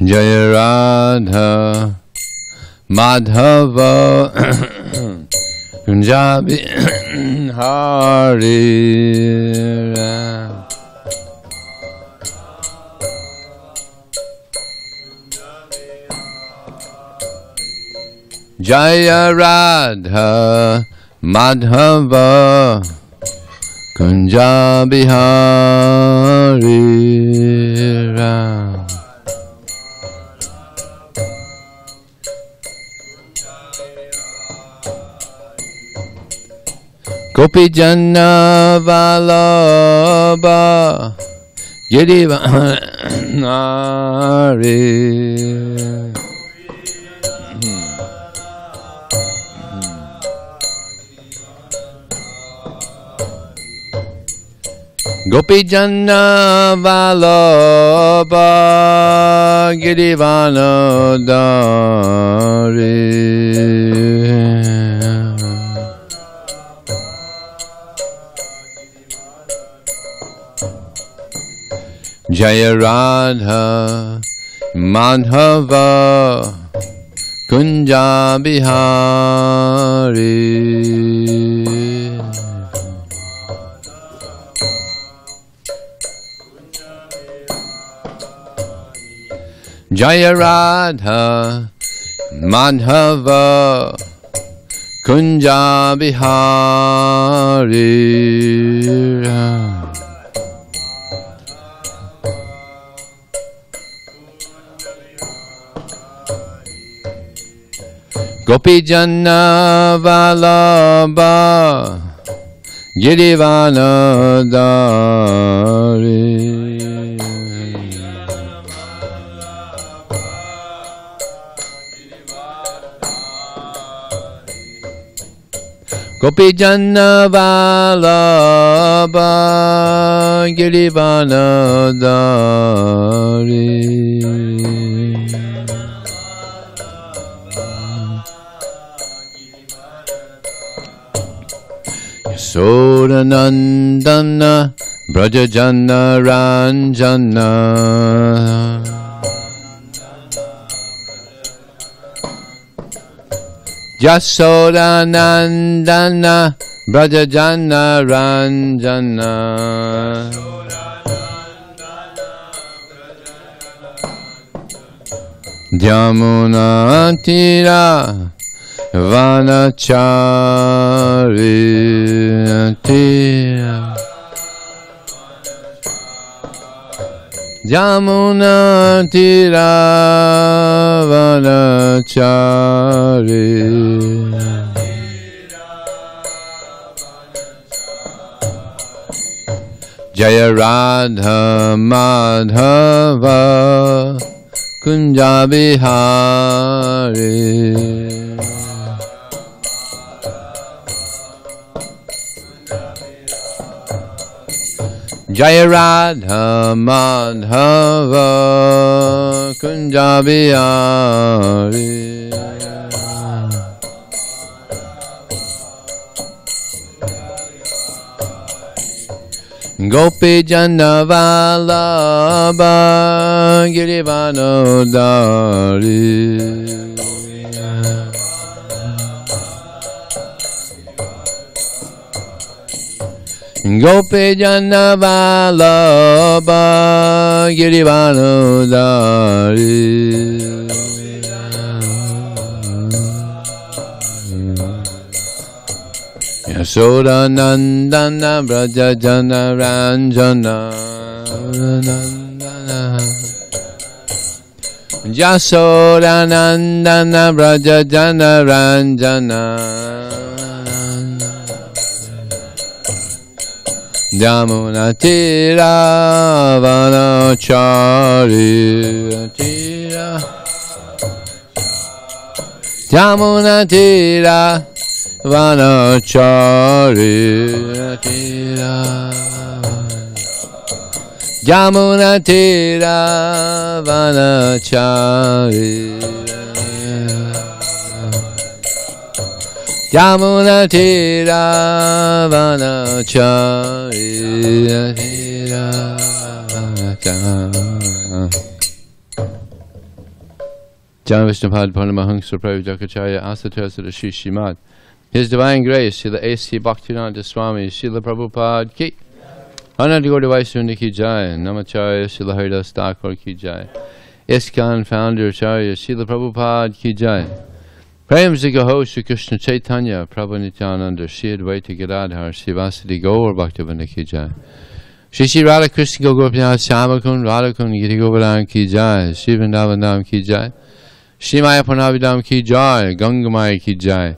Jaya Radha Madhava Kunjabi Hari Jaya Radha Madhava Kunja Bihari Ram. Gopi Janna Vallabha Girivanari. Gopi Janna Vallabha Girivanadari. Jaya Radha Madhava Kunja Bihari. Jaya Radha Madhava Kunja Bihari. Gopi Janna Vallabha Girivanadari. Gopi Janna Vallabha Girivanadari. Yasodanandana Brajajana Ranjana. Yasodanandana Brajajana Ranjana. Yamuna Tira Vanachari Tira. Yamuna Tira Vanachari. Jaya Radha Madhava Kunja Bihari. Jaya Radha Madhava Kunja Bihari. Gopi Janna Vallabha Girivanadari. Gopi Janna Vallabha Girivanadari. Yasodanandana Brajajana Ranjana. Yasodanandana Brajajana Ranjana. Yamuna Tira Vanachari Tira. Yamuna Tira Vanachari Tira. Yamuna Tira Vanachari. Yamuna Tira Vanachari Tira Vanachari. Jana Vishnupad Paramahamsa Prabhupada Asatasada Shri Srimad. His Divine Grace, Srila A.C. Bhaktivedanta Swami, Srila Prabhupada Ki. Ananda Gaura Vaishnava Ki Jai. Namacharya Srila Haridas Thakur Ki Jai. ISKCON Founder Acharya Srila Prabhupada Ki Jai. Prem Zigaho Shri Krishna Chaitanya Prabhu Nityananda Shri Advaita Gadadhar Srivasadi Gaur Bhaktivinoda Ki Jai. Shri Shri Radha Krishna Gopinath Shyamakund Radhakund Giri Govardhan Ki Jai. Shri Vrindavanam Ki Jai. Shri Maya Purnavidam Ki Jai. Gangamaya Ki Jai.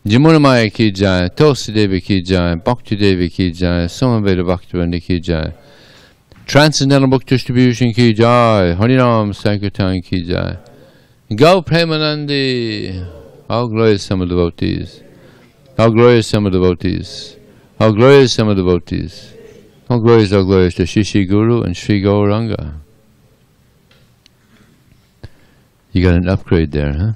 Jamunamaya Ki Jai. Tulsi Devi Ki Jai. Bhakti Devi Ki Jai. Samaveda Bhaktivinoda Ki Jai. Transcendental Book Distribution Ki Jai. Hari-nāma-saṅkīrtana Ki Jai. Go Premanandi. How glorious some devotees. How glorious some devotees. How glorious some devotees. How glorious to Shri Shri Guru and Shri Gauranga. You got an upgrade there, huh?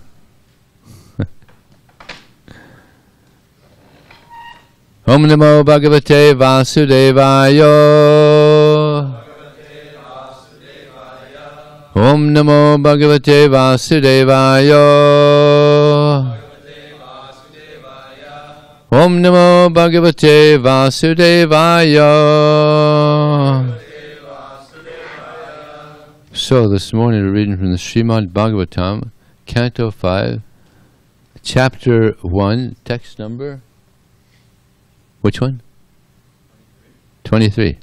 Om Namo Bhagavate Vasudevaya. Om Namo Bhagavate Vasudevaya. Om Namo Bhagavate Vasudevaya. So this morning we're reading from the Srimad Bhagavatam, Canto 5, Chapter 1, text number, which one? 23.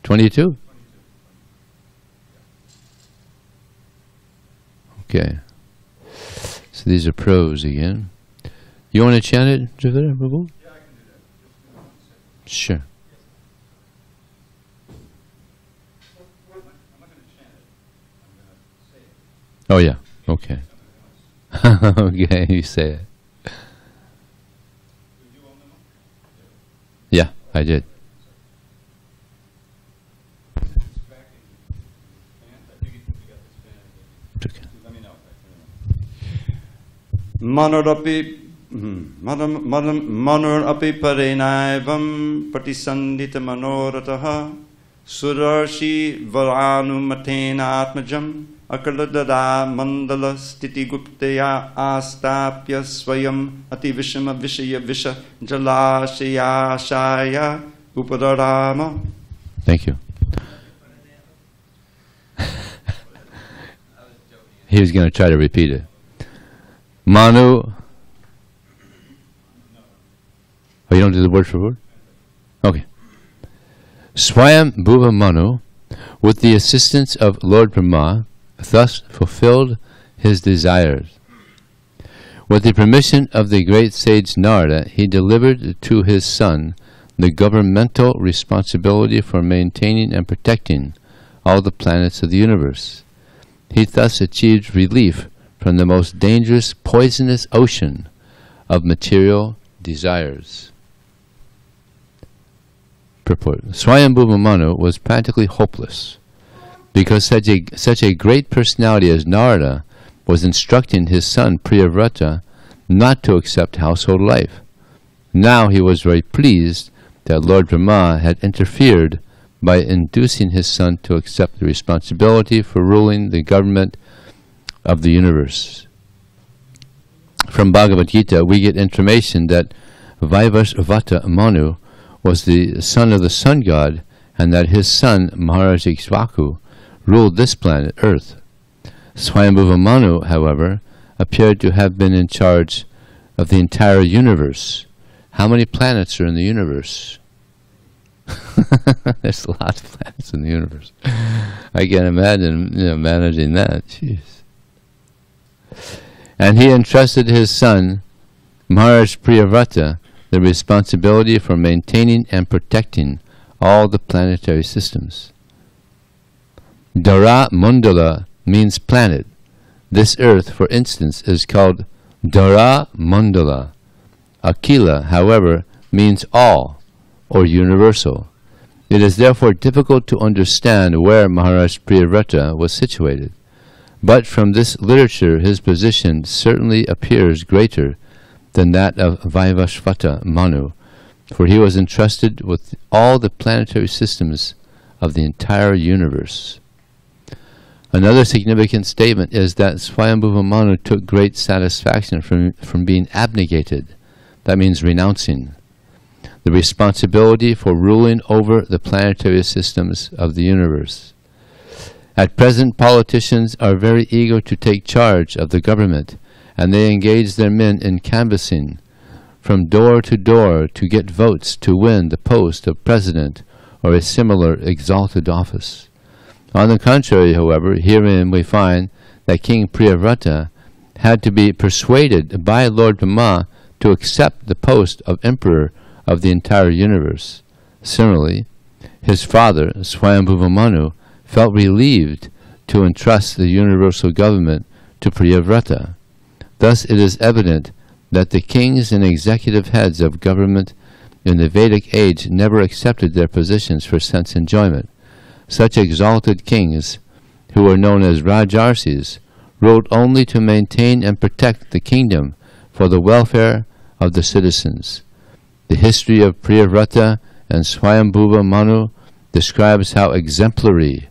22? Okay. So these are prose again. You want to chant it, jvale, Prabhu? Yeah, I can do that. Sure. I'm not going to chant it. I'm going to say it. Oh yeah, okay. Okay, you say it. Yeah, I did. Okay. Manurapi parenaivam pratisandita manorataha surarshi varanu matena atmajam akaladada mandala stiti guptaya astapya swayam ati vishama vishaya visha jalashaya shaya upadarama. Thank you. He was going to try to repeat it. Manu. Oh, you don't do the word for word? Okay. Svayambhuva Manu, with the assistance of Lord Brahmā, thus fulfilled his desires. With the permission of the great sage Narada, he delivered to his son the governmental responsibility for maintaining and protecting all the planets of the universe. He thus achieved relief from the most dangerous, poisonous ocean of material desires. Purport. Svayambhuva Manu was practically hopeless, because such a great personality as Narada was instructing his son Priyavrata not to accept household life. Now he was very pleased that Lord Brahmā had interfered by inducing his son to accept the responsibility for ruling the government of the universe. From Bhagavad Gita, we get information that Vaivasvata Manu was the son of the sun god, and that his son Maharaj Ikshvaku ruled this planet, Earth. Svayambhuva Manu, however, appeared to have been in charge of the entire universe. How many planets are in the universe? There's a lot of planets in the universe. I can't imagine managing that. Jeez. And he entrusted his son, Maharaj Priyavrata, the responsibility for maintaining and protecting all the planetary systems. Dara Mandala means planet. This earth, for instance, is called Dara Mandala. Akila, however, means all, or universal. It is therefore difficult to understand where Maharaj Priyavrata was situated. But from this literature, his position certainly appears greater than that of Vaivasvata Manu, for he was entrusted with all the planetary systems of the entire universe. Another significant statement is that Svayambhuva Manu took great satisfaction from being abnegated. That means renouncing the responsibility for ruling over the planetary systems of the universe. At present, politicians are very eager to take charge of the government, and they engage their men in canvassing from door to door to get votes to win the post of president or a similar exalted office. On the contrary, however, herein we find that King Priyavrata had to be persuaded by Lord Brahmā to accept the post of emperor of the entire universe. Similarly, his father, Svayambhuva Manu, felt relieved to entrust the universal government to Priyavrata. Thus it is evident that the kings and executive heads of government in the Vedic age never accepted their positions for sense enjoyment. Such exalted kings, who were known as Rajarsis, ruled only to maintain and protect the kingdom for the welfare of the citizens. The history of Priyavrata and Svayambhuva Manu describes how exemplary,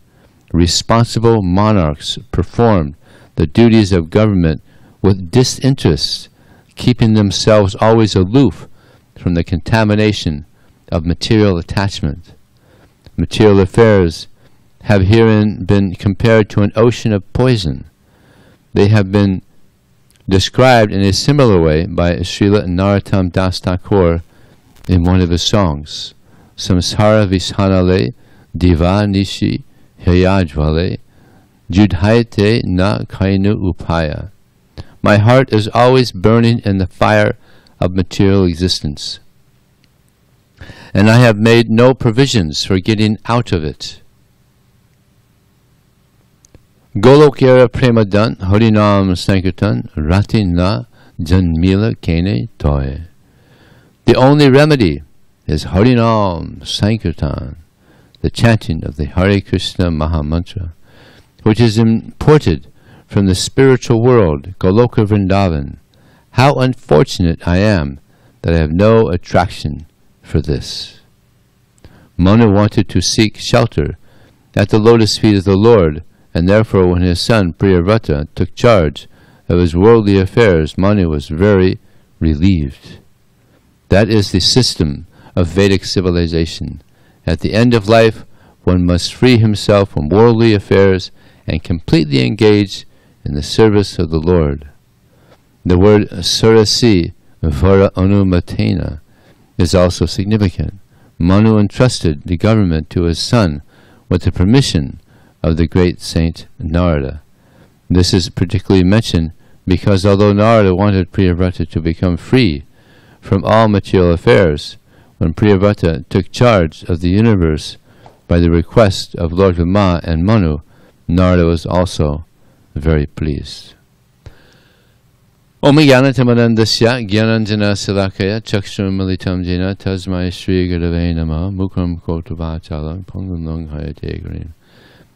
responsible monarchs performed the duties of government with disinterest, keeping themselves always aloof from the contamination of material attachment. Material affairs have herein been compared to an ocean of poison. They have been described in a similar way by Srila Narottama Dasa Thakura in one of his songs, saṁsāra-viṣānale, divā-niśi, hiyā jvale, juḍāite na kainu upāya. My heart is always burning in the fire of material existence, and I have made no provisions for getting out of it. Golokera prema-dhana, hari-nāma-saṅkīrtana, rati na janmila, kene, tāya. The only remedy is hari-nāma-saṅkīrtana, the chanting of the Hare Kṛṣṇa mahā-mantra, which is imported from the spiritual world, Goloka Vṛndāvana. How unfortunate I am that I have no attraction for this. Manu wanted to seek shelter at the lotus feet of the Lord, and therefore when his son Priyavrata took charge of his worldly affairs, Manu was very relieved. That is the system of Vedic civilization. At the end of life, one must free himself from worldly affairs and completely engage in the service of the Lord. The word surasi vara anumatena is also significant. Manu entrusted the government to his son with the permission of the great saint Narada. This is particularly mentioned because although Narada wanted Priyavrata to become free from all material affairs, when Priyavrata took charge of the universe by the request of Lord Brahmā and Manu, Narada was also very pleased. Om Jnanatamādandasya Jnananjana Salakaya Chakshur Militam Jena Tasmai Shri Gurave Namah Mukram Kotavachalam Pangam Hayate Green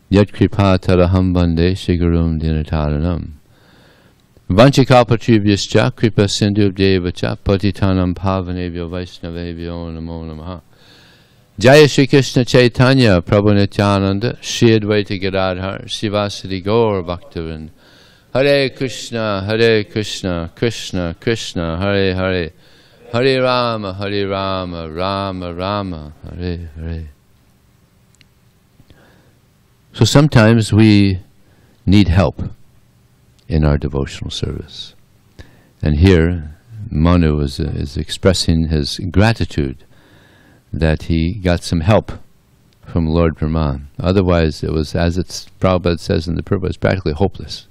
Yat Kripa Taraham Bande Shigurum Dinataranam Vanchikapatribhyascha Kripa Sindhubdevacha Patitanam Pavanebhyo Vaishnavebhyo Namo Namaha. Jaya Shri Krishna Chaitanya Prabhu Nityananda Shri Advaita Gadadhar Sivasadi Gaur Bhaktivinoda Hare Kṛṣṇa, Hare Kṛṣṇa, Kṛṣṇa Kṛṣṇa, Hare Hare, Hare Rama, Hare Rama, Rama Rama, Hare Hare. So sometimes we need help in our devotional service. And here Manu is expressing his gratitude that he got some help from Lord Brahmā. Otherwise it was, as Prabhupada says in the Purport, it's practically hopeless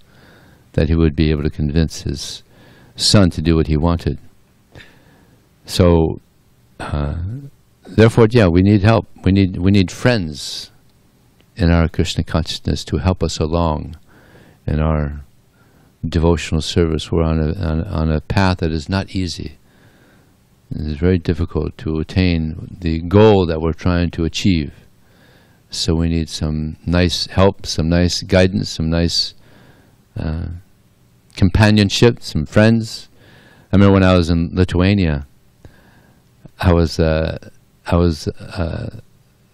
that he would be able to convince his son to do what he wanted. So, therefore, yeah, we need help. We need friends in our Krishna consciousness to help us along in our devotional service. We're on a path that is not easy. It is very difficult to attain the goal that we're trying to achieve. So we need some nice help, some nice guidance, some nice companionship, some friends. I remember when I was in Lithuania, I was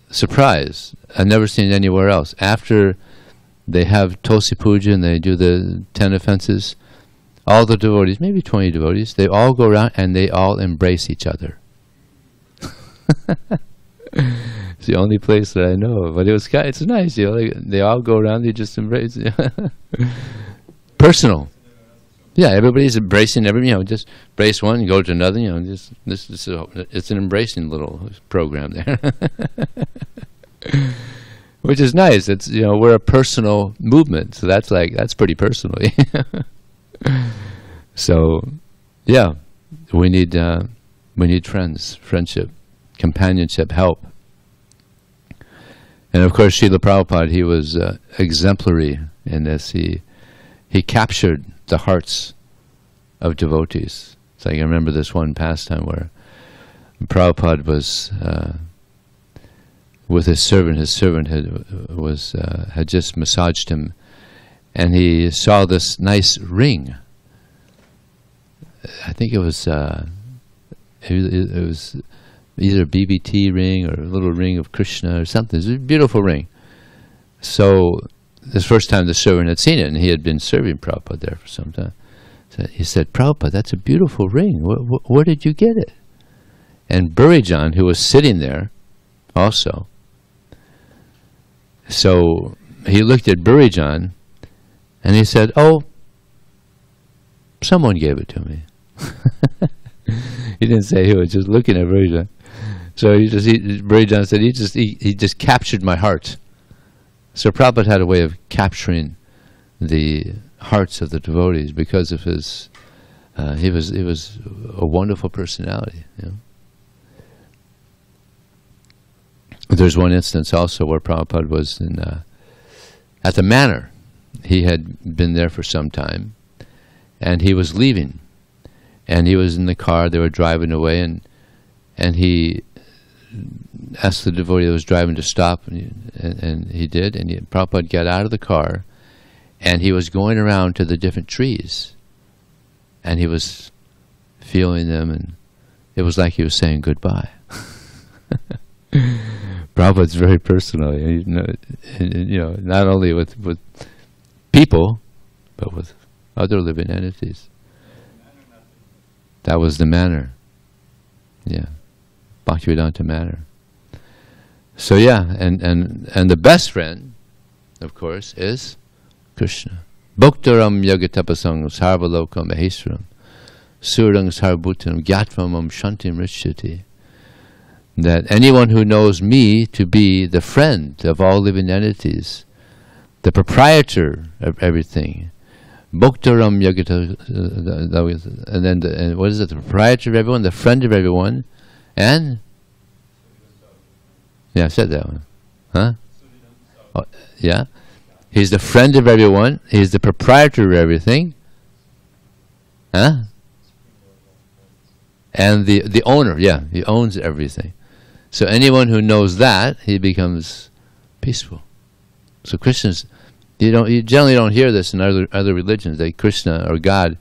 surprised. I'd never seen it anywhere else. After they have Tulsi Puja and they do the 10 offenses. All the devotees, maybe 20 devotees, they all go around and they all embrace each other. It's the only place that I know of, but it's nice, they all go around, they just embrace. Personal. Yeah, everybody's embracing just embrace one, go to another, it's an embracing little program there. Which is nice. It's, we're a personal movement, so that's pretty personal. So, yeah, we need friends, friendship, companionship, help. And of course, Srila Prabhupada, he was exemplary in this. He captured the hearts of devotees. It's like I remember this one pastime where Prabhupada was with his servant. His servant had just massaged him, and he saw this nice ring. I think it was either a BBT ring or a little ring of Krishna or something. It was a beautiful ring. So this first time the servant had seen it, and he had been serving Prabhupada there for some time. So he said, "Prabhupada, that's a beautiful ring. Where did you get it?" And Burijan, who was sitting there also, so he looked at Burijan and he said, "Oh, someone gave it to me." He didn't say he was just looking at Burijan. So Burijan said, he just captured my heart. So Prabhupada had a way of capturing the hearts of the devotees because of his, he was a wonderful personality. There's one instance also where Prabhupada was at the manor. He had been there for some time, and he was leaving. And he was in the car, they were driving away, and he asked the devotee that was driving to stop, and he did, and Prabhupada got out of the car, and he was going around to the different trees, and he was feeling them, and it was like he was saying goodbye. Prabhupada's very personal, not only with people, but with other living entities. That was the manner. Yeah. Bhaktivedanta manner. So yeah, and the best friend, of course, is Krishna. Bhoktaram yagatapasang sarvalokam maheswaram surang sarvabhutanam gyatvam shantim rishyati. That anyone who knows me to be the friend of all living entities, the proprietor of everything, Bhoktaram yagata, and then what is it? The proprietor of everyone, the friend of everyone, and yeah, I said that one, huh? Oh, yeah, he's the friend of everyone. He's the proprietor of everything, huh? And the owner, yeah, he owns everything. So anyone who knows that, he becomes peaceful. So Krishna's. You generally don't hear this in other religions. That Krishna or God,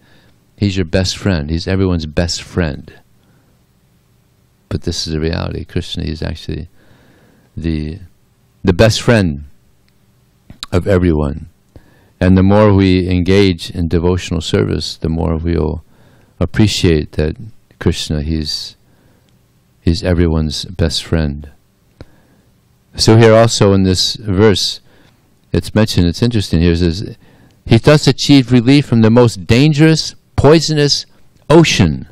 he's your best friend. He's everyone's best friend. But this is the reality. Krishna is actually the best friend of everyone. And the more we engage in devotional service, the more we'll appreciate that Krishna, he's everyone's best friend. So here also in this verse, it's mentioned, it's interesting here, it says, he thus achieved relief from the most dangerous, poisonous ocean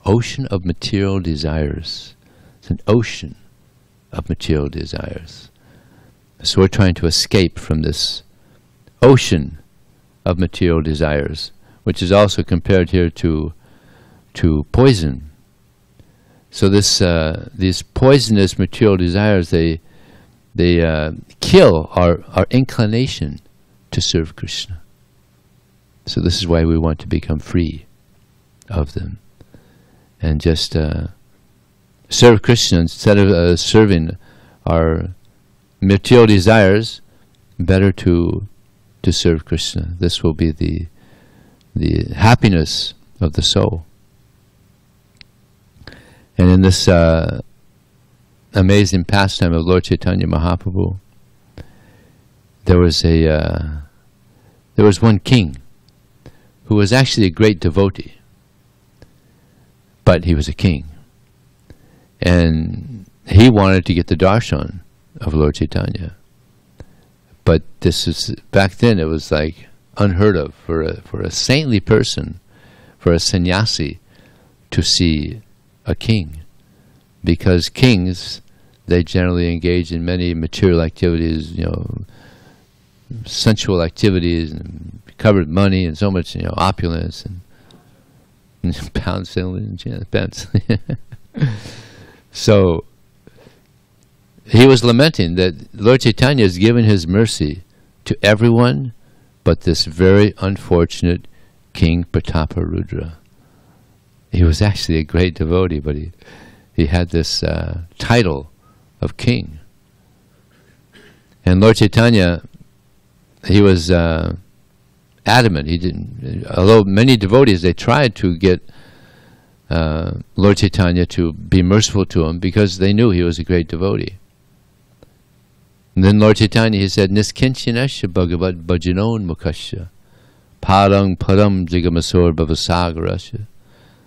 of material desires. It's an ocean of material desires. So we're trying to escape from this ocean of material desires, which is also compared here to poison. So these poisonous material desires, they kill our inclination to serve Krishna. So this is why we want to become free of them and just serve Krishna instead of serving our material desires. Better to serve Krishna. This will be the happiness of the soul. And in this amazing pastime of Lord Chaitanya Mahaprabhu, there was one king who was actually a great devotee, but he was a king, and he wanted to get the darshan of Lord Chaitanya. But this is back then; it was like unheard of for a saintly person, for a sannyasi, to see a king, because kings, they generally engage in many material activities, sensual activities, and covered money, and so much, opulence, and pound sterling and pence. So he was lamenting that Lord Chaitanya has given his mercy to everyone but this very unfortunate King Prataparudra. He was actually a great devotee, but he had this title of king. And Lord Chaitanya, he was adamant. He didn't. Although many devotees, they tried to get Lord Chaitanya to be merciful to him because they knew he was a great devotee. And then Lord Chaitanya, he said, Niskinchyanasya bhagavat bhajanon mukasya parang param jigamasor bhavasagarasya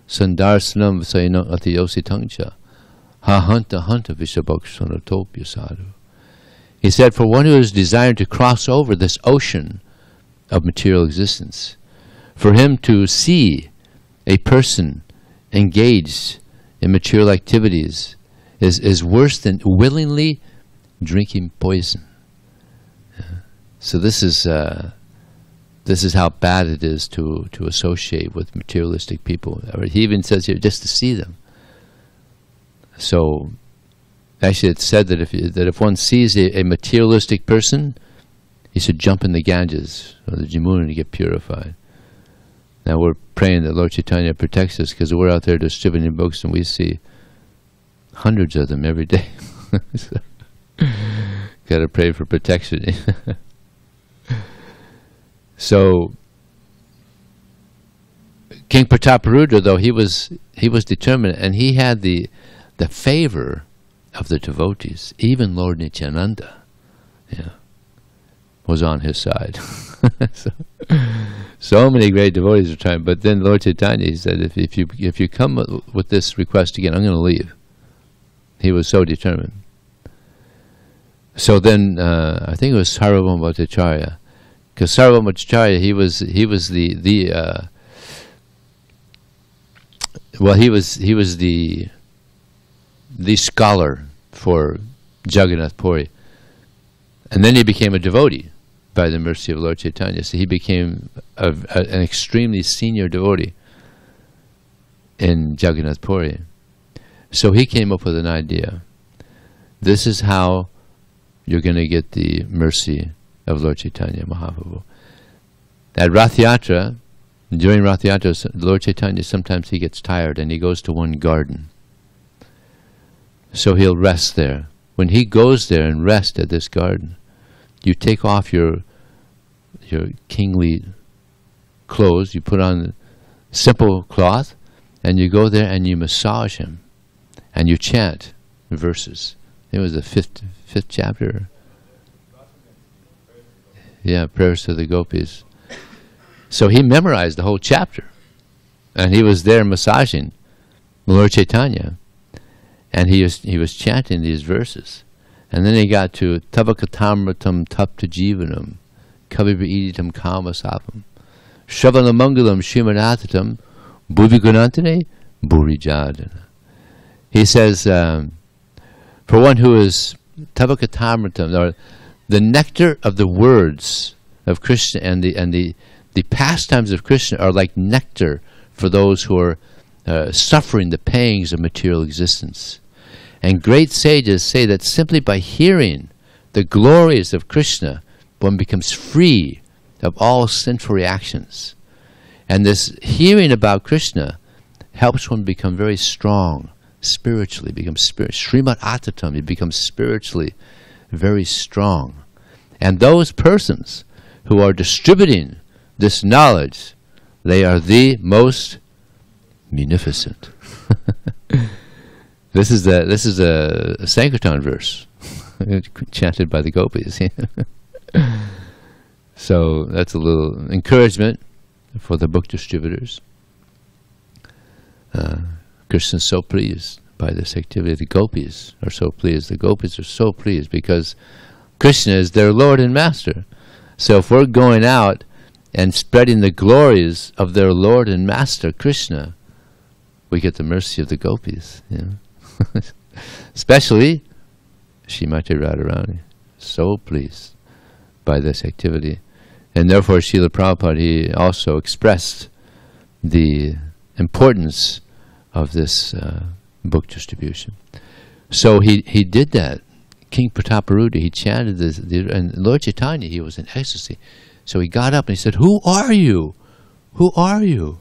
sandarsanam vasayana atiyositangcha ha hanta hanta vishabhakshanatopya sadhu. He said, for one who is desiring to cross over this ocean of material existence, for him to see a person engaged in material activities is worse than willingly drinking poison. So this is how bad it is to associate with materialistic people. He even says here, just to see them. So actually it's said that if one sees a materialistic person, he should jump in the Ganges or the Jamuna to get purified. Now we're praying that Lord Chaitanya protects us, because we're out there distributing books and we see hundreds of them every day. So, got to pray for protection. So King Prataparudra, though, he was determined, and he had the favor of the devotees. Even Lord Nityananda, was on his side. So many great devotees are trying. But then Lord Chaitanya, he said, if you come with this request again, I'm going to leave. He was so determined. So then I think it was Sarvabhauma Bhattacharya, because Sarvabhauma Bhattacharya, he was the scholar for Jagannath Puri, and then he became a devotee by the mercy of Lord Chaitanya. So he became an extremely senior devotee in Jagannath Puri. So he came up with an idea. This is how you're going to get the mercy of Lord Chaitanya Mahaprabhu. At Rath Yatra, during Rath Yatra, Lord Chaitanya, sometimes he gets tired and he goes to one garden. So he'll rest there. When he goes there and rests at this garden, you take off your kingly clothes, you put on simple cloth, and you go there and you massage him, and you chant verses. It was the fifth chapter. Yeah, prayers to the gopis. So he memorized the whole chapter, and he was there massaging Lord Chaitanya, and he was chanting these verses. And then he got to Tavakatamratam tapta jivanam kavibriditam kamasapam Shavanamangalam Shrimanatatam Bhuvigunantane Burijadana. He says, for one who is Tavakatamratam, or the nectar of the words of Krishna and the pastimes of Krishna are like nectar for those who are suffering the pangs of material existence. And great sages say that simply by hearing the glories of Krishna, one becomes free of all sinful reactions. And this hearing about Krishna helps one become very strong spiritually, Srimad Atatam, he becomes spiritually very strong. And those persons who are distributing this knowledge, they are the most munificent. This is a Sankirtan verse chanted by the gopis. So that's a little encouragement for the book distributors. Krishna is so pleased by this activity. The gopis are so pleased. The gopis are so pleased because Krishna is their Lord and Master. So if we're going out and spreading the glories of their Lord and Master, Krishna, we get the mercy of the gopis. You know? Especially Srimati Radharani. So pleased by this activity. And therefore Srila Prabhupada, he also expressed the importance of this book distribution. So he did that. King Prataparudra, he chanted this, and Lord Chaitanya, he was in ecstasy. So he got up and he said, "Who are you? Who are you?"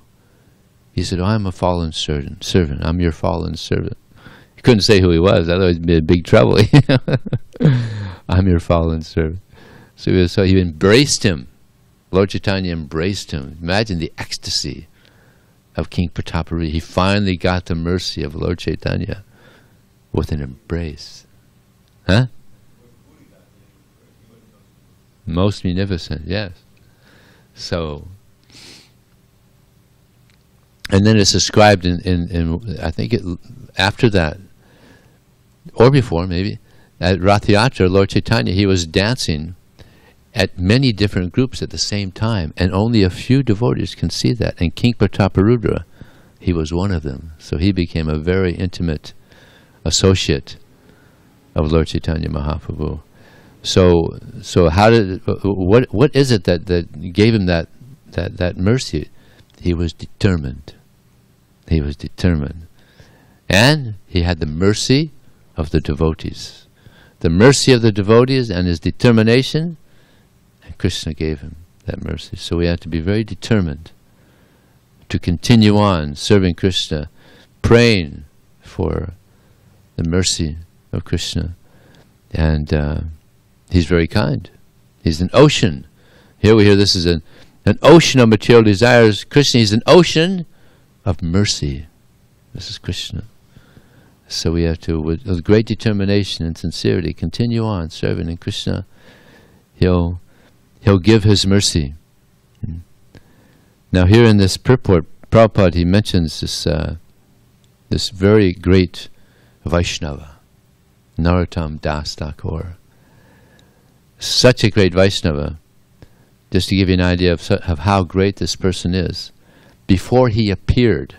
He said, "Oh, I'm a fallen servant. I'm your fallen servant." He couldn't say who he was, otherwise he'd be in big trouble. I'm your fallen servant. So he embraced him. Lord Chaitanya embraced him. Imagine the ecstasy of King Prataparudra. He finally got the mercy of Lord Chaitanya with an embrace. Huh? Most munificent, yes. So, and then it's described in I think after that, or before maybe, at Rath Yatra, Lord Chaitanya, he was dancing at many different groups at the same time, and only a few devotees can see that. And King Prataparudra, he was one of them. So he became a very intimate associate of Lord Chaitanya Mahaprabhu. So how did what is it that gave him that mercy? He was determined. He was determined, and he had the mercy of the devotees. The mercy of the devotees and his determination, and Krishna gave him that mercy. So we have to be very determined to continue on serving Krishna, praying for the mercy of Krishna. And he's very kind. He's an ocean. Here we hear this is an ocean of material desires. Krishna is an ocean of mercy. This is Krishna. So we have to, with great determination and sincerity, continue on serving. And Krishna, He'll give His mercy. Now here in this purport, Prabhupada, he mentions this very great Vaishnava, Narottama Dasa Thakura. Such a great Vaishnava. Just to give you an idea of how great this person is. Before he appeared,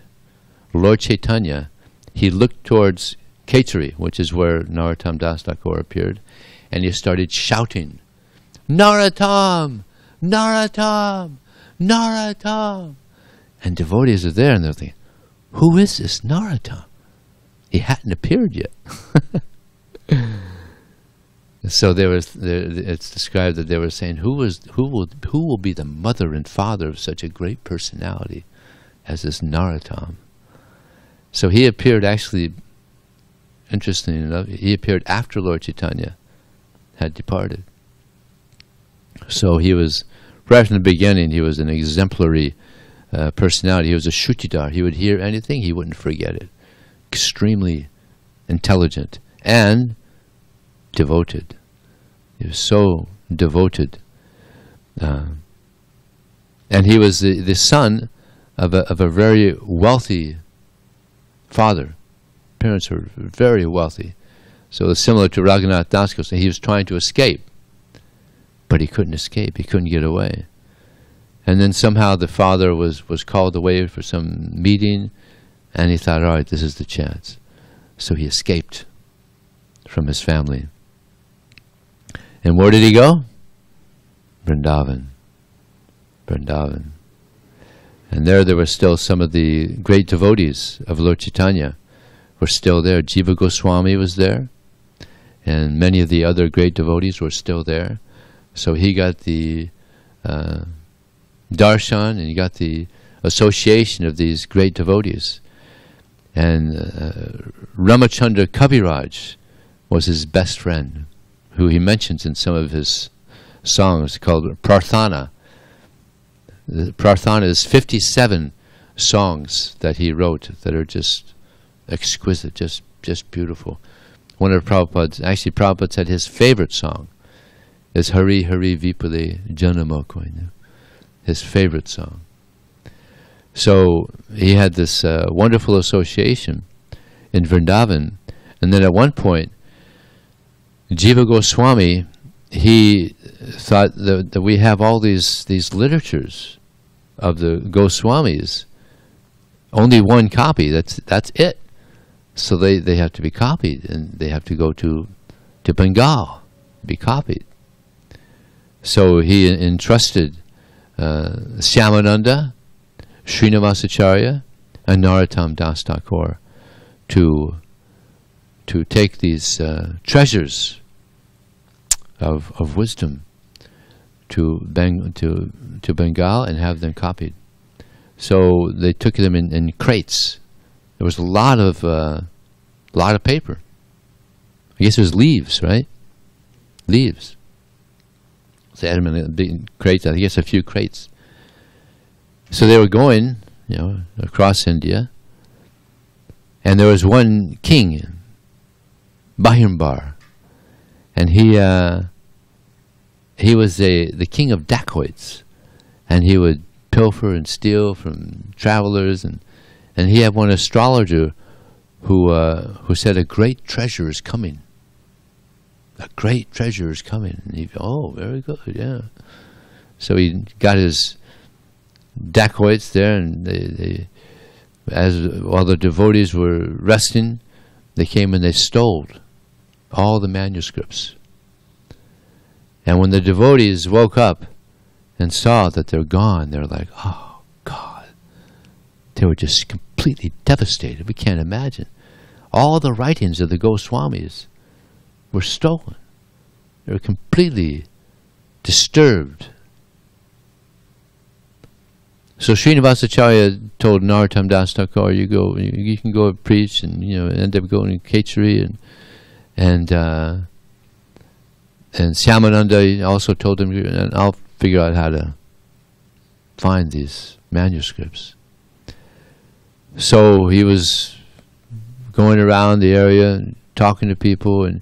Lord Chaitanya, he looked towards Kaituri, which is where Narottama Dasa Thakura appeared, and he started shouting, "Narottam! Narottam! Narottam!" And devotees are there, and they're thinking, who is this Narottam? He hadn't appeared yet. So it's described that they were saying, who will be the mother and father of such a great personality as this Narottam? So he appeared, actually, interestingly enough, he appeared after Lord Chaitanya had departed. So he was, right from the beginning, he was an exemplary personality. He was a Shrutidhar. He would hear anything, he wouldn't forget it. Extremely intelligent and devoted. He was so devoted. And he was the son of a very wealthy father. Parents were very wealthy. So it's similar to Raghunath Das Goswami. He was trying to escape, but he couldn't escape. He couldn't get away. And then somehow the father was called away for some meeting, and he thought, all right, this is the chance. So he escaped from his family. And where did he go? Vrindavan. Vrindavan. And there were still some of the great devotees of Lord Chaitanya were still there. Jiva Goswami was there, and many of the other great devotees were still there. So he got the darshan, and he got the association of these great devotees. And Ramachandra Kaviraj was his best friend, who he mentions in some of his songs called Prarthana. Prarthana is 57 songs that he wrote that are just exquisite, just beautiful. One of Prabhupada's, actually Prabhupada said his favorite song is Hari Hari Vipale Janamo Kainu, his favorite song. So he had this wonderful association in Vrindavan, and then at one point, Jiva Goswami, he thought that we have all these literatures of the Goswamis, only one copy, that's it. So they have to be copied, and they have to go to Bengal, be copied. So he entrusted Syamananda, Srinivasacharya, and Narottama Dasa Thakura to take these treasures of wisdom to Bengal and have them copied. So they took them in crates. There was a lot of paper. I guess it was leaves, right? Leaves. So they had them in big crates. I guess a few crates. So they were going, across India, and there was one king, Bahirmbar, and he was the king of dacoits, and he would pilfer and steal from travelers, and he had one astrologer who said a great treasure is coming. A great treasure is coming. And he, oh, very good, yeah. So he got his dacoits there, and while the devotees were resting, they came and they stole all the manuscripts. And when the devotees woke up and saw that they're gone, they're like, oh, God. They were just completely devastated. We can't imagine. All the writings of the Goswamis were stolen. They were completely disturbed. So Srinivasacharya told Narottama Dasa Thakura, you can go and preach, and end up going to Kachari, and Syamananda also told him, and I'll figure out how to find these manuscripts. So he was going around the area talking to people, and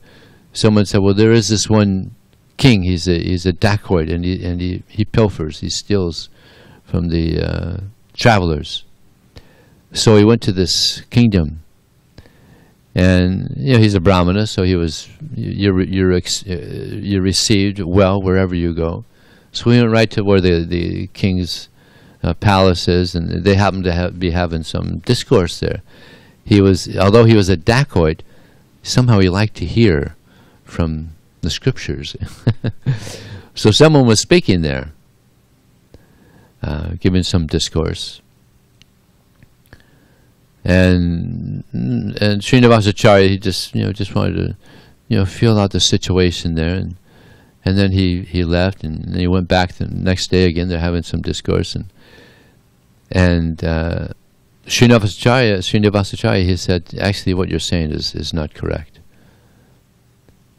someone said, well, there is this one king, he's a dacoit, and he pilfers, he steals from the travelers. So he went to this kingdom, and he's a Brahmana, so you're received well wherever you go. So we went right to where the king's palace is, and they happened to be having some discourse there. Although he was a dacoit, somehow he liked to hear from the scriptures. So someone was speaking there, giving some discourse, and Srinivasacharya, he just wanted to feel out the situation there, and then he left, and then he went back the next day again. They're having some discourse, and Srinivasacharya, he said, actually what you're saying is not correct,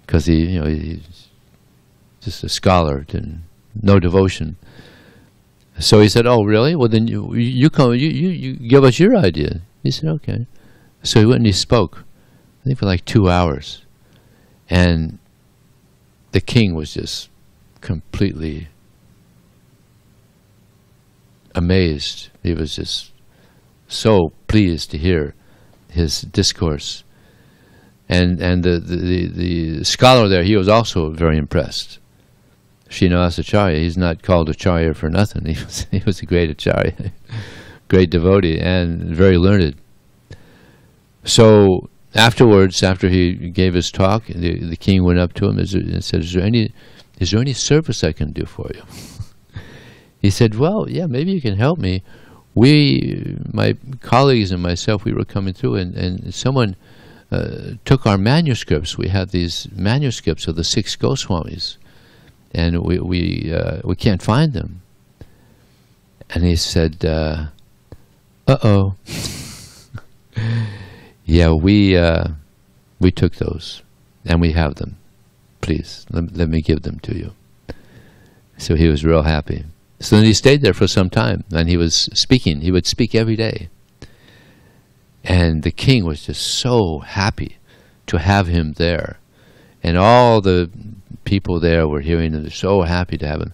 because he's just a scholar and no devotion. So he said, oh, really? Well, then you come, you give us your idea. He said, okay. So he went and he spoke, I think for like 2 hours. And the king was just completely amazed. He was just so pleased to hear his discourse. And the scholar there, he was also very impressed. Srinivasacharya, he's not called Acharya for nothing. He was a great Acharya, great devotee, and very learned. So afterwards, after he gave his talk, the king went up to him and said, is there any service I can do for you? He said, well, yeah, maybe you can help me. My colleagues and myself, we were coming through, and someone took our manuscripts. We have these manuscripts of the 6 Goswamis, and we can't find them. And he said, uh-oh. Yeah, we took those, and we have them. Please, let me give them to you. So he was real happy. So then he stayed there for some time, and he was speaking. He would speak every day. And the king was just so happy to have him there. And all the people there were hearing him. They're so happy to have him.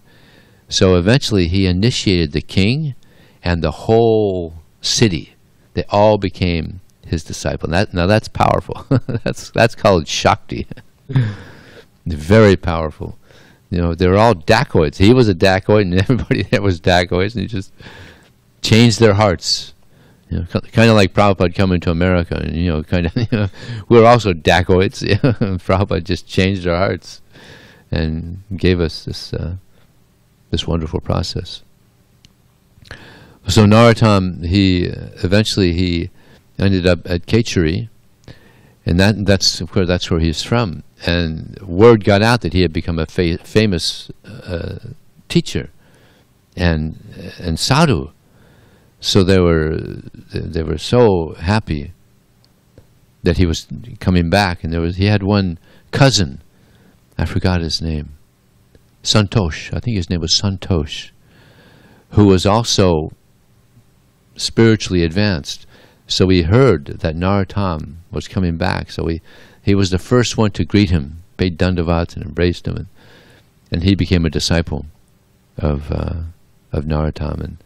So eventually he initiated the king and the whole city. They all became his disciple. Now that's powerful. that's called Shakti. Very powerful. They were all dacoits. He was a dacoit, and everybody there was dacoits, and he just changed their hearts. Kind of like Prabhupada coming to America, and we were also dacoits. Prabhupada just changed our hearts and gave us this wonderful process. So Narottam, he eventually ended up at Kechari, and that's of course that's where he's from. And word got out that he had become a famous teacher and sadhu. So they were so happy that he was coming back, and he had one cousin, I forgot his name, Santosh. I think his name was Santosh, who was also spiritually advanced. So he heard that Narottam was coming back. So he was the first one to greet him, paid dandavats and embraced him, and he became a disciple of Narottam. And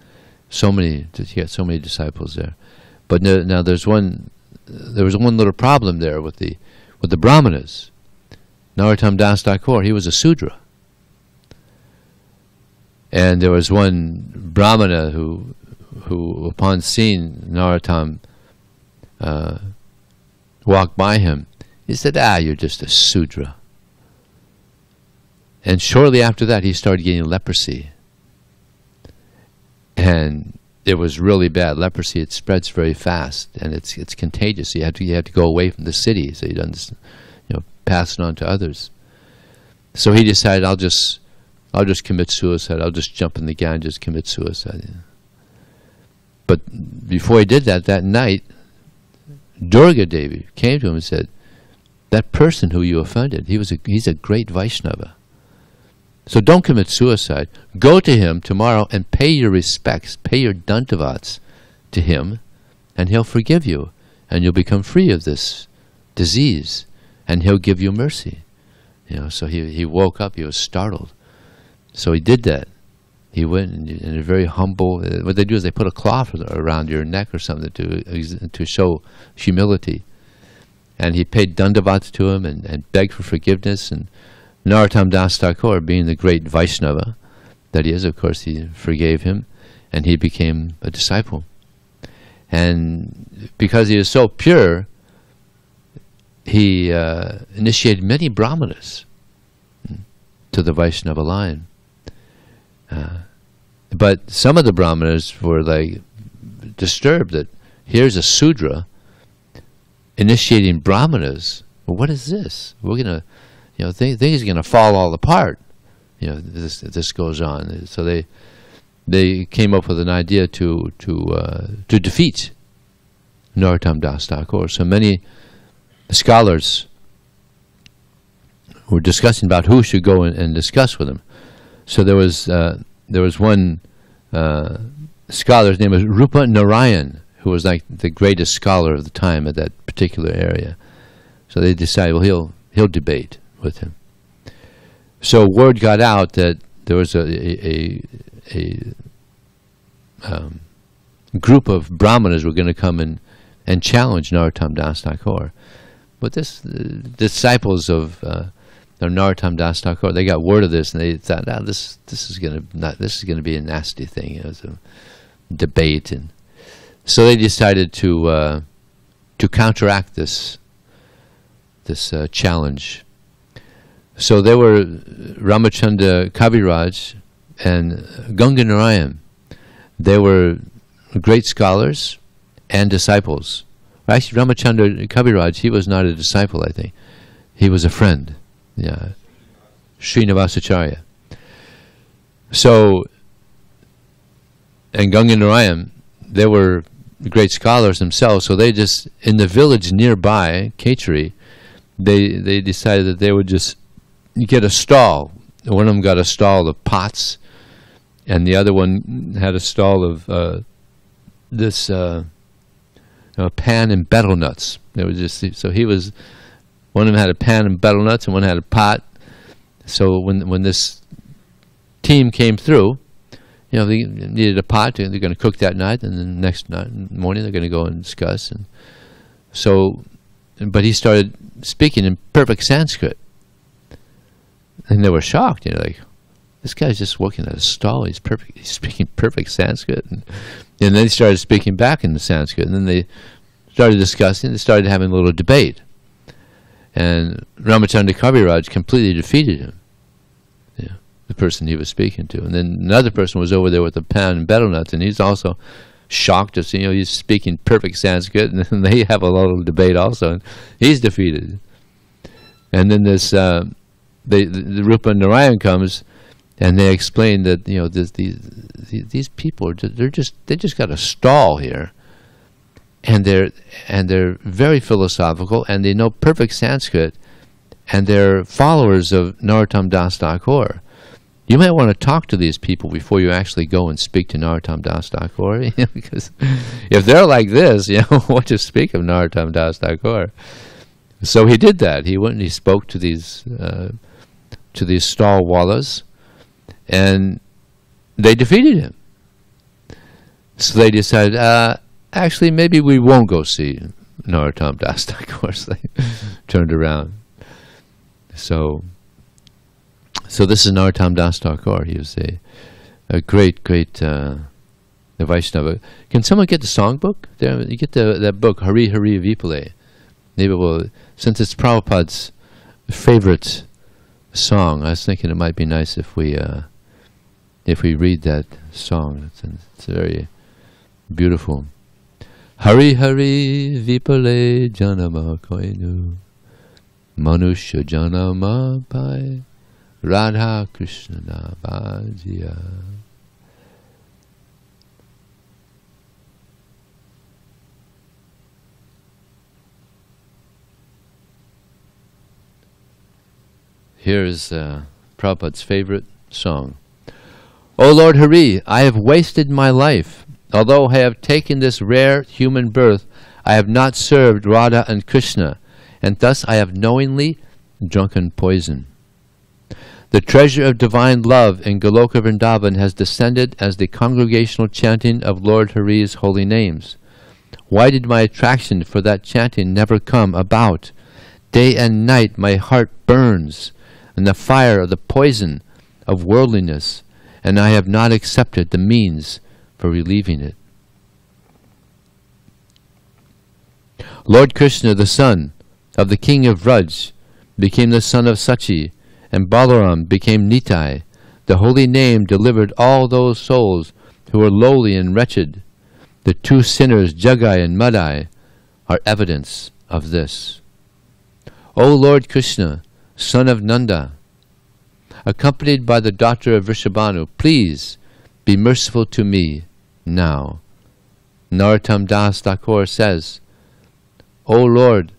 he got so many disciples there. But now there was one little problem there with the brahmanas. Narottama Dasa Thakura, he was a Sudra. And there was one brahmana who upon seeing Narottam walk by him, he said, "You're just a Sudra." And shortly after that, he started getting leprosy. And it was really bad. Leprosy, it spreads very fast, and it's contagious. So you have to go away from the city, so you don't pass it on to others. So he decided, I'll just commit suicide. I'll just jump in the Ganges, commit suicide. But before he did that night, Durga Devi came to him and said, "That person who you offended, he's a great Vaishnava. So don't commit suicide. Go to him tomorrow and pay your respects, pay your dandavats to him, and he'll forgive you, and you'll become free of this disease, and he'll give you mercy." So he woke up, he was startled. So he did that. He went in a very humble, what they do is they put a cloth around your neck or something to show humility. And he paid dandavats to him and begged for forgiveness, and Narottama Dasa Thakura, being the great Vaishnava that he is, of course, he forgave him, and he became a disciple. And because he was so pure, he initiated many brahmanas to the Vaishnava line. But some of the brahmanas were disturbed that here's a Sudra initiating brahmanas. Well, what is this? We're going to things are going to fall all apart. This goes on. So they came up with an idea to defeat Narottama Dasa Thakura. So many scholars were discussing about who should go and discuss with him. So there was one scholar. His name was Rupa Narayan, who was like the greatest scholar of the time at that particular area. So they decided, well, he'll debate with him. So word got out that there was a group of brahmanas were going to come and challenge Narottama Dasa Thakura. But the disciples of Narottama Dasa Thakura, they got word of this, and they thought, this is going to be a nasty thing. It was a debate, and so they decided to counteract this challenge. So there were Ramachandra Kaviraj and Ganga Narayan. They were great scholars and disciples. Actually, Ramachandra Kaviraj, he was not a disciple, I think. He was a friend. Yeah, Srinivasacharya. So, and Ganga Narayan, they were great scholars themselves, so they just, in the village nearby, Kechari, they decided that they would just get a stall. One of them got a stall of pots, and the other one had a stall of this pan and betel nuts. They were just, so he was One of them had a pan and betel nuts, and one had a pot. So when this team came through, you know, they needed a pot, and they're going to cook that night, and then the next morning they're going to go and discuss. And so, but he started speaking in perfect Sanskrit, and they were shocked. You know, like, this guy's just working at a stall. He's perfect. He's speaking perfect Sanskrit, and then he started speaking back in the Sanskrit, and then they started discussing. They started having a little debate, and Ramachandra Kaviraj completely defeated him. Yeah, the person he was speaking to, and then another person was over there with the pan and betel nuts, and he's also shocked to see, you know, he's speaking perfect Sanskrit, and then they have a little debate also, and he's defeated. And then this, the Rupa Narayan comes, and they explain that, you know, these people, they just got a stall here, and they're very philosophical, and they know perfect Sanskrit, and they're followers of Narottama Dasa Thakura. You might want to talk to these people before you actually go and speak to Narottama Dasa Thakura, because if they're like this, you know, what to speak of Narottama Dasa Thakura? So he did that. He went and he spoke to these stallwallahs, and they defeated him. So they decided, actually, maybe we won't go see Narottama Dasa Thakura. So they turned around. So this is Narottama Dasa Thakura. He was a great Vaishnava. Can someone get the songbook? There, you get that book, Hari Vipale. Maybe since it's Prabhupada's favorite song, I was thinking it might be nice if we read that song. It's very beautiful. Hari Vipale Janama Kainu Manusya Janama Pai Radha Krishna Bhajiya. Here is Prabhupada's favorite song. O Lord Hari, I have wasted my life. Although I have taken this rare human birth, I have not served Radha and Krishna, and thus I have knowingly drunken poison. The treasure of divine love in Goloka Vṛndāvana has descended as the congregational chanting of Lord Hari's holy names. Why did my attraction for that chanting never come about? Day and night my heart burns in the fire of the poison of worldliness, and I have not accepted the means for relieving it. Lord Krishna, the son of the king of Vraj, became the son of Sachi, and Balaram became Nitai. The holy name delivered all those souls who were lowly and wretched. The two sinners, Jagai and Madai, are evidence of this. O Lord Krishna, son of Nanda, accompanied by the daughter of Vrishabhanu, please be merciful to me now. Narottama Dasa Thakura says, O Lord,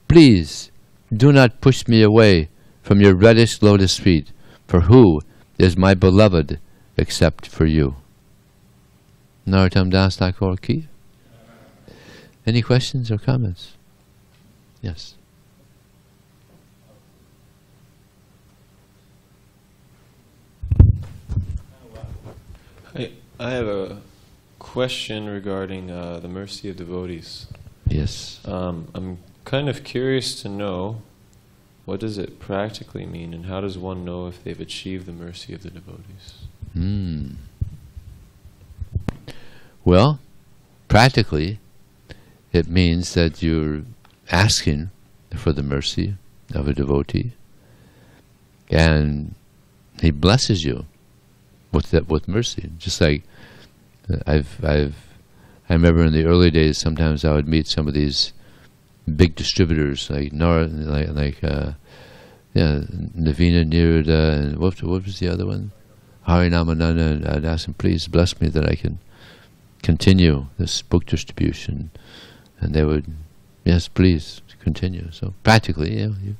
please do not push me away from your reddish lotus feet, for who is my beloved except for you? Narottama Dasa Thakura ki. Any questions or comments? Yes. I have a question regarding the mercy of devotees. Yes. I'm kind of curious to know, what does it practically mean, and how does one know if they've achieved the mercy of the devotees? Well, practically, it means that you're asking for the mercy of a devotee, and he blesses you with mercy. Just like I remember in the early days, sometimes I would meet some of these big distributors like Navina Niruddha, and what was the other one? Hari-nāma-saṅkīrtana, and I'd ask him, please bless me that I can continue this book distribution, and they would, yes, please continue. So practically, you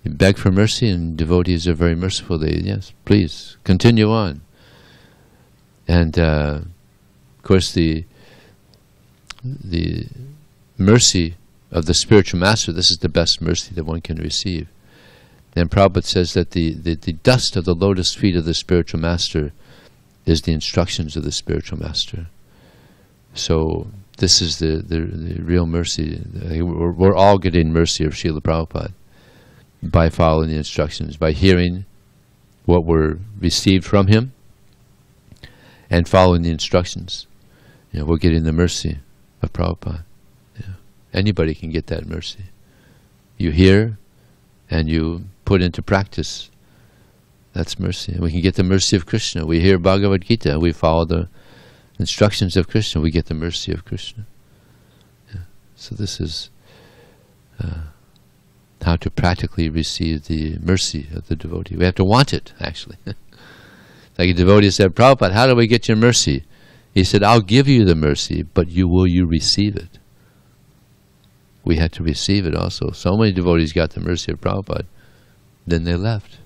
beg for mercy, and devotees are very merciful. They, yes, please continue on. And of course, the mercy of the spiritual master, this is the best mercy that one can receive. And Prabhupada says that the dust of the lotus feet of the spiritual master is the instructions of the spiritual master. So this is the real mercy. We're all getting mercy of Srila Prabhupada by following the instructions, by hearing what were received from him and following the instructions. We're getting the mercy of Prabhupada. Anybody can get that mercy. You hear and you put into practice. That's mercy. And we can get the mercy of Krishna. We hear Bhagavad Gita, we follow the instructions of Krishna, we get the mercy of Krishna. So this is how to practically receive the mercy of the devotee. We have to want it, actually. Like a devotee said, Prabhupada, how do we get your mercy? He said, I'll give you the mercy, but will you receive it? We had to receive it also. So many devotees got the mercy of Prabhupada, then they left.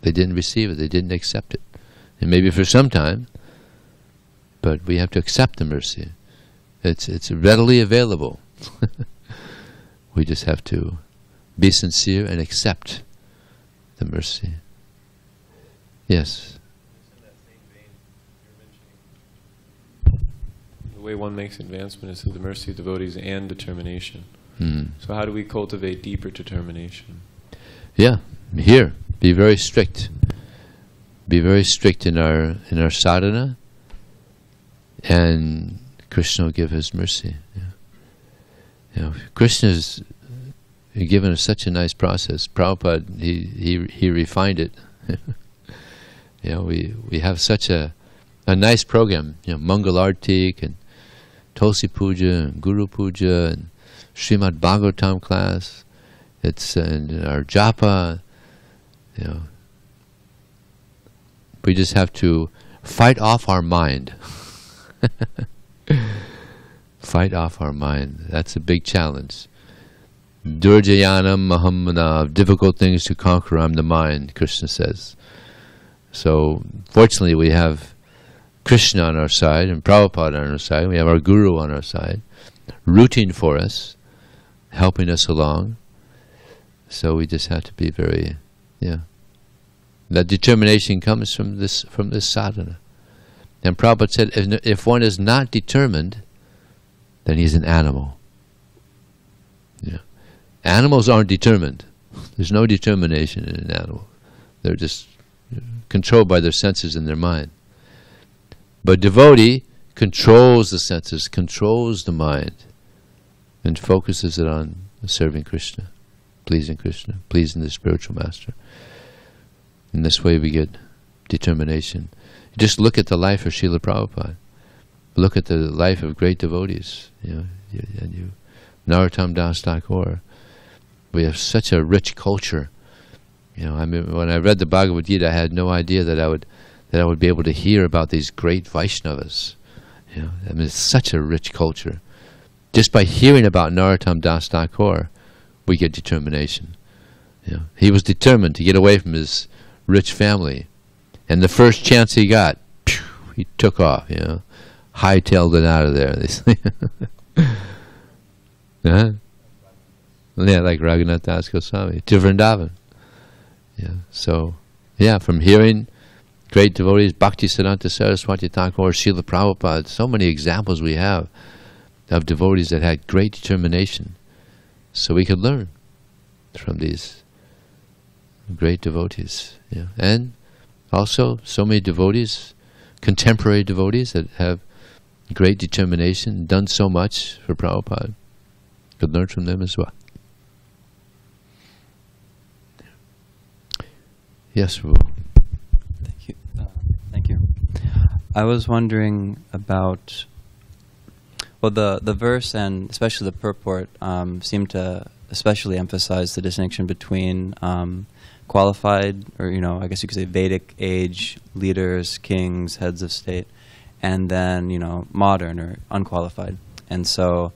They didn't receive it, they didn't accept it. And maybe for some time, but we have to accept the mercy. It's readily available. We just have to be sincere and accept the mercy. Yes? In that same vein, you're mentioning the way one makes advancement is through the mercy of devotees and determination. So how do we cultivate deeper determination? Yeah, here, be very strict. Be very strict in our sadhana, and Krishna will give his mercy. Krishna's given us such a nice process. Prabhupada, he refined it. We have such a nice program. Mangalartik and Tulsi Puja and Guru Puja and Srimad Bhagavatam class. It's in our japa. We just have to fight off our mind. Fight off our mind. That's a big challenge. Durjayanam mahamana, difficult things to conquer, I'm the mind, Krishna says. So, fortunately we have Krishna on our side and Prabhupada on our side. We have our Guru on our side, rooting for us, helping us along. So we just have to be very, That determination comes from this sadhana. And Prabhupada said, if one is not determined, then he's an animal. Animals aren't determined. There's no determination in an animal. They're just controlled by their senses and their mind. But devotee controls the senses, controls the mind, and focuses it on serving Krishna, pleasing the spiritual master. In this way we get determination. Just look at the life of Srila Prabhupada. Look at the life of great devotees. Narottama Dasa Thakura. We have such a rich culture. I mean, when I read the Bhagavad Gita, I had no idea that I would be able to hear about these great Vaishnavas. I mean, it's such a rich culture. Just by hearing about Narottama Dasa Thakura, we get determination. He was determined to get away from his rich family, and the first chance he got, he took off. Hightailed it out of there. Huh? Yeah, like Raghunath Das Goswami to Vrindavan. So from hearing great devotees, Bhakti Siddhanta Saraswati Thakur, Srila Prabhupada, so many examples we have of devotees that had great determination. So we could learn from these great devotees. And also so many devotees, contemporary devotees that have great determination, done so much for Prabhupada. Could learn from them as well. Yes, Ru. Thank you. Thank you. I was wondering about, the verse and especially the purport seem to especially emphasize the distinction between qualified, or I guess you could say Vedic age leaders, kings, heads of state, and then modern or unqualified. And so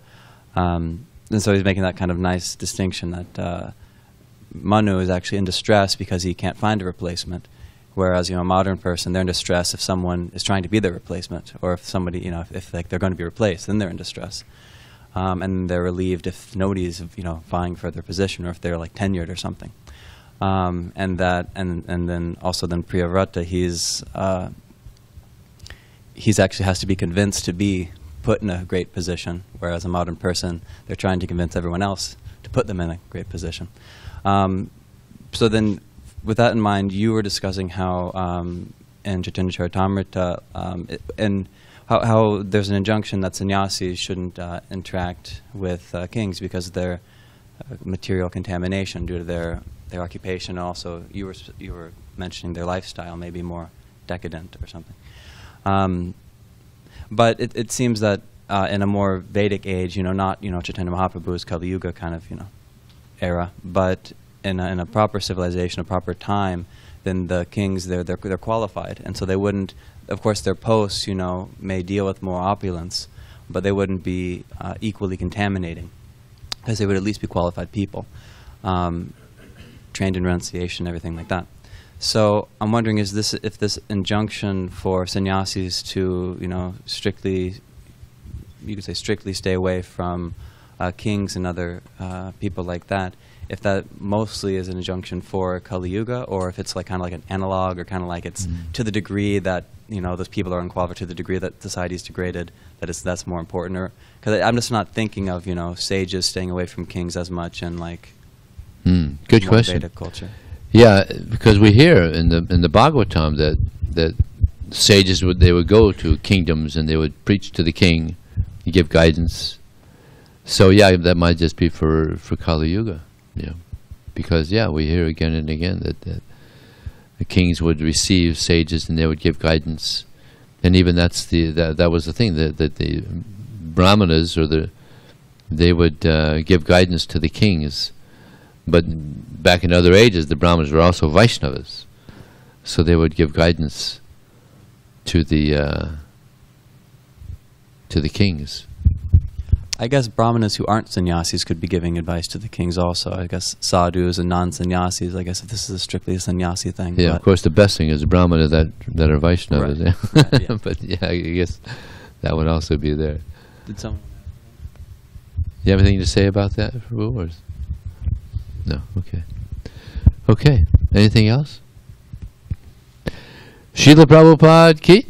he's making that kind of nice distinction that Manu is actually in distress because he can't find a replacement, whereas a modern person, they're in distress if someone is trying to be their replacement, or if somebody if they're going to be replaced, then they're in distress. and they're relieved if nobody's vying for their position, or if they're like tenured or something. And then also Priyavrata, he's actually has to be convinced to be put in a great position, whereas a modern person, they're trying to convince everyone else to put them in a great position. So then, with that in mind, you were discussing how in Chaitanya Charitamrita, and how there's an injunction that sannyasis shouldn't interact with kings because of their material contamination due to their occupation. Also, you were mentioning their lifestyle may be more decadent or something. But it seems that in a more Vedic age, not Chaitanya Mahaprabhu's Kali Yuga kind of era, but in a proper civilization, a proper time, then the kings they're qualified, and so they wouldn't. Of course, their posts may deal with more opulence, but they wouldn't be equally contaminating, because they would at least be qualified people, trained in renunciation, everything like that. So I'm wondering, if this injunction for sannyasis to strictly, you could say strictly stay away from kings and other people like that, if that mostly is an injunction for Kali Yuga, or if it's like kind of like an analog, or kind of like it's to the degree that those people are unqualified, to the degree that society is degraded, that's more important. Or because I'm just not thinking of sages staying away from kings as much, and like good question. Vedic culture. Yeah, because we hear in the Bhagavatam that sages they would go to kingdoms and they would preach to the king, give guidance. So yeah, that might just be for Kali Yuga. Because we hear again and again that the kings would receive sages and they would give guidance, and even that was the thing that the brahmanas they would give guidance to the kings. But back in other ages, the brahmanas were also Vaishnavas, so they would give guidance to the kings. I guess brahmanas who aren't sannyasis could be giving advice to the kings also. I guess sadhus and non-sannyasis, I guess if this is strictly a sannyasi thing. Yeah, of course the best thing is the brahmana that are Vaishnavas. Right. Right, yeah. But yeah, I guess that would also be there. Did someone... You have anything to say about that, Prabhu? Or? No, okay. Okay, anything else? Srila Prabhupada ki